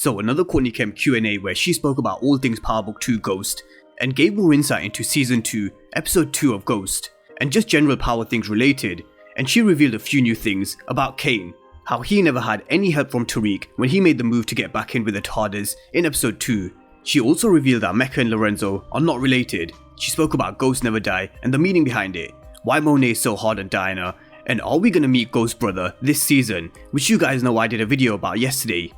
So another Courtney Kemp Q&A where she spoke about all things Power Book 2 Ghost and gave more insight into Season 2, Episode 2 of Ghost, and just general power things related, and she revealed a few new things about Kane, how he never had any help from Tariq when he made the move to get back in with the TARDIS in Episode 2. She also revealed that Mecca and Lorenzo are not related. She spoke about Ghost Never Die and the meaning behind it, why Monet is so hard on Diana, and are we gonna meet Ghost Brother this season, which you guys know I did a video about yesterday.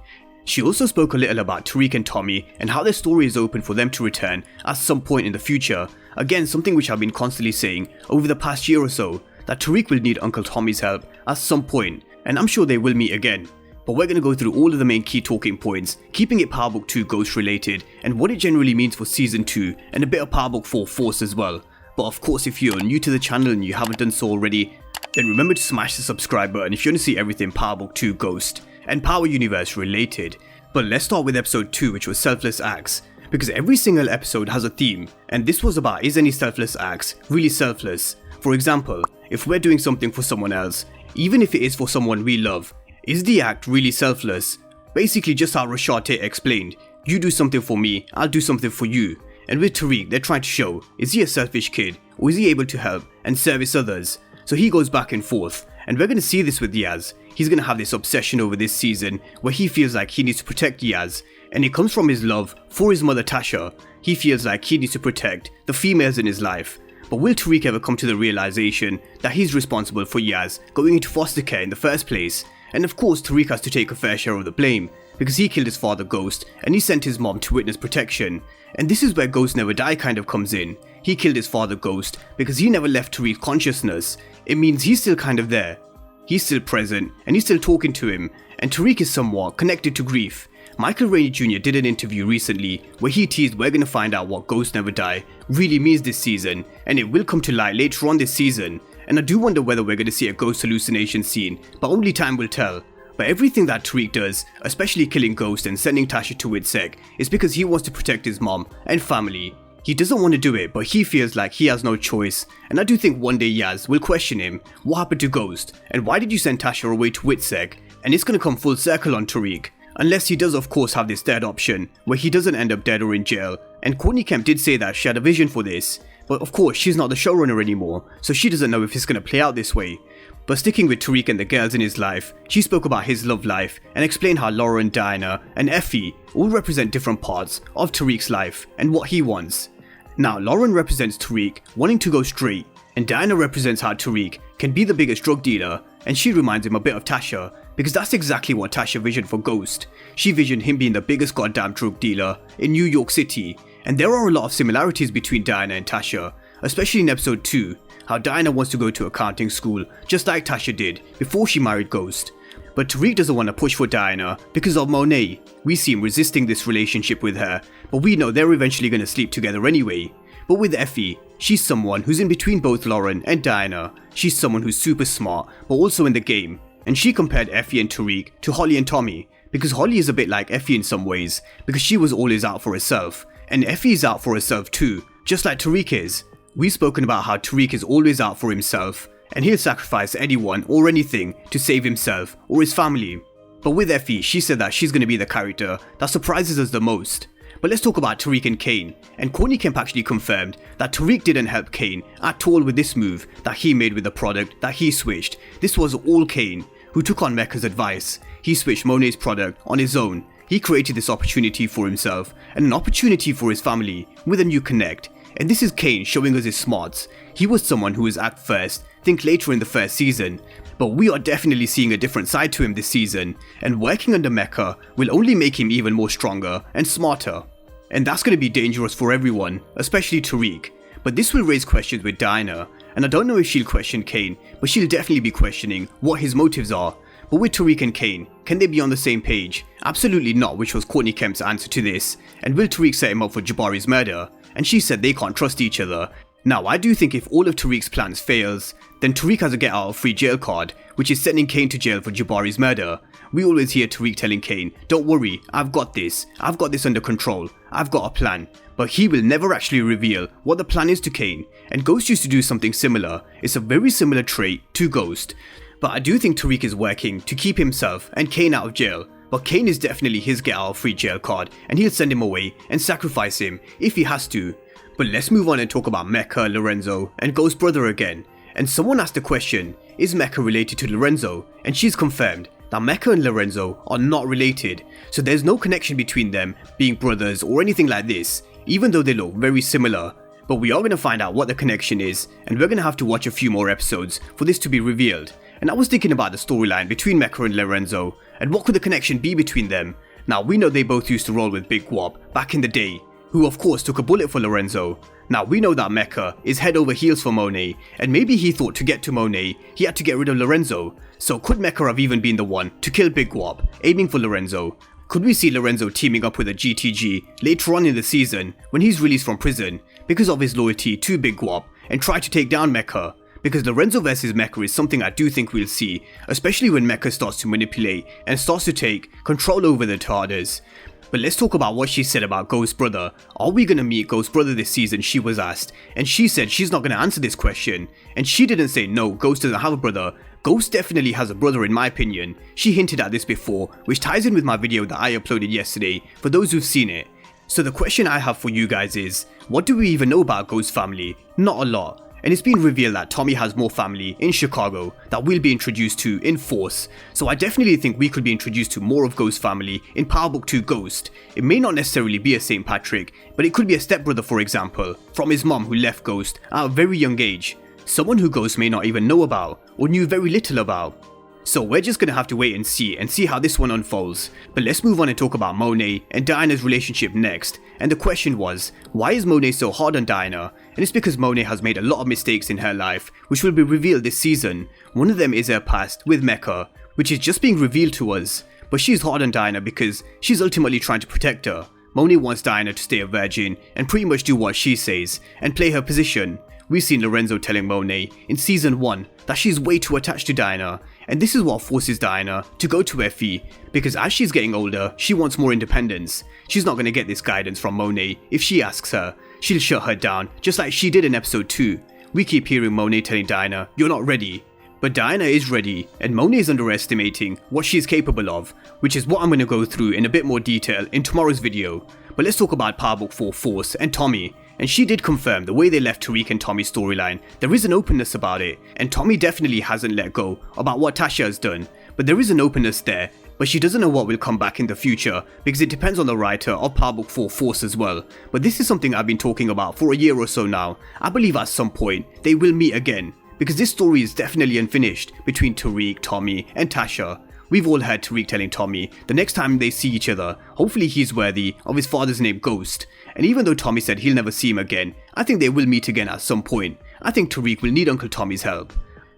She also spoke a little about Tariq and Tommy and how their story is open for them to return at some point in the future. Again, something which I've been constantly saying over the past year or so, that Tariq will need Uncle Tommy's help at some point, and I'm sure they will meet again. But we're going to go through all of the main key talking points, keeping it Power Book 2 Ghost related, and what it generally means for Season 2, and a bit of Power Book 4 Force as well. But of course, if you're new to the channel and you haven't done so already, then remember to smash the subscribe button if you want to see everything Power Book 2 Ghost and Power Universe related. But let's start with episode 2, which was Selfless Acts, because every single episode has a theme, and this was about, is any selfless acts really selfless? For example, if we're doing something for someone else, even if it is for someone we love, is the act really selfless? Basically just how Rashad Tate explained, you do something for me, I'll do something for you. And with Tariq, they're trying to show, is he a selfish kid, or is he able to help and service others? So he goes back and forth, and we're going to see this with Yaz. He's going to have this obsession over this season where he feels like he needs to protect Yaz, and it comes from his love for his mother Tasha. He feels like he needs to protect the females in his life. But will Tariq ever come to the realization that he's responsible for Yaz going into foster care in the first place? And of course Tariq has to take a fair share of the blame, because he killed his father Ghost and he sent his mom to witness protection. And this is where Ghost Never Die kind of comes in. He killed his father Ghost because he never left Tariq's consciousness. It means he's still kind of there. He's still present and he's still talking to him, and Tariq is somewhat connected to grief. Michael Rainey Jr. did an interview recently where he teased we're gonna find out what Ghost Never Die really means this season, and it will come to light later on this season. And I do wonder whether we're gonna see a ghost hallucination scene, but only time will tell. But everything that Tariq does, especially killing Ghost and sending Tasha to WITSEC, is because he wants to protect his mom and family. He doesn't want to do it, but he feels like he has no choice, and I do think one day Yaz will question him, what happened to Ghost, and why did you send Tasha away to WITSEC? And it's gonna come full circle on Tariq, unless he does of course have this third option, where he doesn't end up dead or in jail, and Courtney Kemp did say that she had a vision for this, but of course she's not the showrunner anymore, so she doesn't know if it's gonna play out this way. But sticking with Tariq and the girls in his life, she spoke about his love life and explained how Laura, Diana and Effie all represent different parts of Tariq's life and what he wants. Now Lauren represents Tariq wanting to go straight, and Diana represents how Tariq can be the biggest drug dealer, and she reminds him a bit of Tasha, because that's exactly what Tasha visioned for Ghost. She visioned him being the biggest goddamn drug dealer in New York City, and there are a lot of similarities between Diana and Tasha, especially in episode 2, how Diana wants to go to accounting school just like Tasha did before she married Ghost. But Tariq doesn't want to push for Diana because of Monet. We see him resisting this relationship with her, but we know they're eventually going to sleep together anyway. But with Effie, she's someone who's in between both Lauren and Diana. She's someone who's super smart, but also in the game. And she compared Effie and Tariq to Holly and Tommy, because Holly is a bit like Effie in some ways, because she was always out for herself, and Effie is out for herself too, just like Tariq is. We've spoken about how Tariq is always out for himself, and he'll sacrifice anyone or anything to save himself or his family. But with Effie, she said that she's going to be the character that surprises us the most. But let's talk about Tariq and Kane, and Courtney Kemp actually confirmed that Tariq didn't help Kane at all with this move that he made with the product that he switched. This was all Kane, who took on Mecca's advice. He switched Monet's product on his own. He created this opportunity for himself and an opportunity for his family with a new connect. And this is Kane showing us his smarts. He was someone who was act first, think later in the first season. But we are definitely seeing a different side to him this season, and working under Mecca will only make him even more stronger and smarter. And that's going to be dangerous for everyone, especially Tariq. But this will raise questions with Diana, and I don't know if she'll question Kane, but she'll definitely be questioning what his motives are. But with Tariq and Kane, can they be on the same page? Absolutely not, which was Courtney Kemp's answer to this. And will Tariq set him up for Jabari's murder? And she said they can't trust each other. Now I do think if all of Tariq's plans fails, then Tariq has a get out of free jail card, which is sending Kane to jail for Jabari's murder. We always hear Tariq telling Kane, don't worry, I've got this under control, I've got a plan. But he will never actually reveal what the plan is to Kane, and Ghost used to do something similar. It's a very similar trait to Ghost. But I do think Tariq is working to keep himself and Kane out of jail, but Kane is definitely his get out of free jail card, and he'll send him away and sacrifice him if he has to. But let's move on and talk about Mecca, Lorenzo, and Ghost's brother again. And someone asked the question, is Mecca related to Lorenzo? And she's confirmed that Mecca and Lorenzo are not related, so there's no connection between them being brothers or anything like this, even though they look very similar. But we are going to find out what the connection is, and we're going to have to watch a few more episodes for this to be revealed. And I was thinking about the storyline between Mecca and Lorenzo, and what could the connection be between them. Now we know they both used to roll with Big Wop back in the day, who of course took a bullet for Lorenzo. Now we know that Mecca is head over heels for Monet, and maybe he thought to get to Monet, he had to get rid of Lorenzo. So could Mecca have even been the one to kill Big Wop, aiming for Lorenzo? Could we see Lorenzo teaming up with a GTG later on in the season when he's released from prison because of his loyalty to Big Wop and try to take down Mecca? Because Lorenzo vs Mecca is something I do think we'll see, especially when Mecca starts to manipulate and starts to take control over the TARDIS. But let's talk about what she said about Ghost's brother. Are we gonna meet Ghost's brother this season, she was asked, and she said she's not gonna answer this question. And she didn't say no, Ghost doesn't have a brother. Ghost definitely has a brother in my opinion. She hinted at this before, which ties in with my video that I uploaded yesterday for those who've seen it. So the question I have for you guys is, what do we even know about Ghost's family? Not a lot. And it's been revealed that Tommy has more family in Chicago that we'll be introduced to in Force, so I definitely think we could be introduced to more of Ghost's family in Power Book 2 Ghost. It may not necessarily be a St. Patrick, but it could be a stepbrother for example, from his mom who left Ghost at a very young age, someone who Ghost may not even know about, or knew very little about. So we're just gonna have to wait and see how this one unfolds. But let's move on and talk about Monet and Diana's relationship next. And the question was, why is Monet so hard on Diana? And it's because Monet has made a lot of mistakes in her life, which will be revealed this season. One of them is her past with Mecca, which is just being revealed to us. But she's hard on Diana because she's ultimately trying to protect her. Monet wants Diana to stay a virgin and pretty much do what she says and play her position. We've seen Lorenzo telling Monet in season 1 that she's way too attached to Diana, and this is what forces Diana to go to Effie, because as she's getting older, she wants more independence. She's not going to get this guidance from Monet. If she asks her, she'll shut her down, just like she did in episode 2. We keep hearing Monet telling Diana, you're not ready. But Diana is ready, and Monet is underestimating what she's capable of, which is what I'm going to go through in a bit more detail in tomorrow's video. But let's talk about Power Book 4 Force and Tommy. And she did confirm the way they left Tariq and Tommy's storyline, there is an openness about it, and Tommy definitely hasn't let go about what Tasha has done, but there is an openness there, but she doesn't know what will come back in the future because it depends on the writer of Power Book 4 Force as well. But this is something I've been talking about for a year or so now. I believe at some point they will meet again, because this story is definitely unfinished between Tariq, Tommy and Tasha. We've all heard Tariq telling Tommy the next time they see each other, hopefully he's worthy of his father's name Ghost. And even though Tommy said he'll never see him again, I think they will meet again at some point. I think Tariq will need Uncle Tommy's help.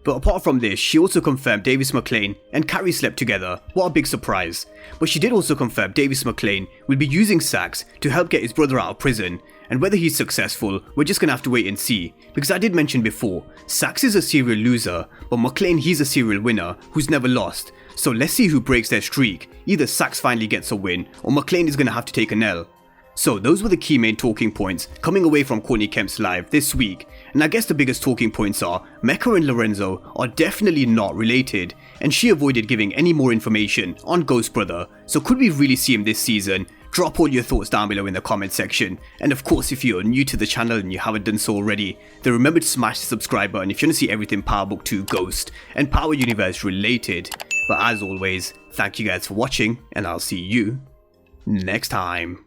But apart from this, she also confirmed Davis McLean and Carrie slept together. What a big surprise. But she did also confirm Davis McLean will be using Sax to help get his brother out of prison. And whether he's successful, we're just gonna have to wait and see. Because I did mention before, Sax is a serial loser, but McLean he's a serial winner who's never lost. So let's see who breaks their streak. Either Sax finally gets a win, or McLean is gonna have to take an L. So those were the key main talking points coming away from Courtney Kemp's live this week, and I guess the biggest talking points are Mecca and Lorenzo are definitely not related, and she avoided giving any more information on Ghost's brother. So could we really see him this season? Drop all your thoughts down below in the comment section, and of course if you're new to the channel and you haven't done so already, then remember to smash the subscribe button if you want to see everything Power Book 2 Ghost and Power Universe related. But as always, thank you guys for watching, and I'll see you next time.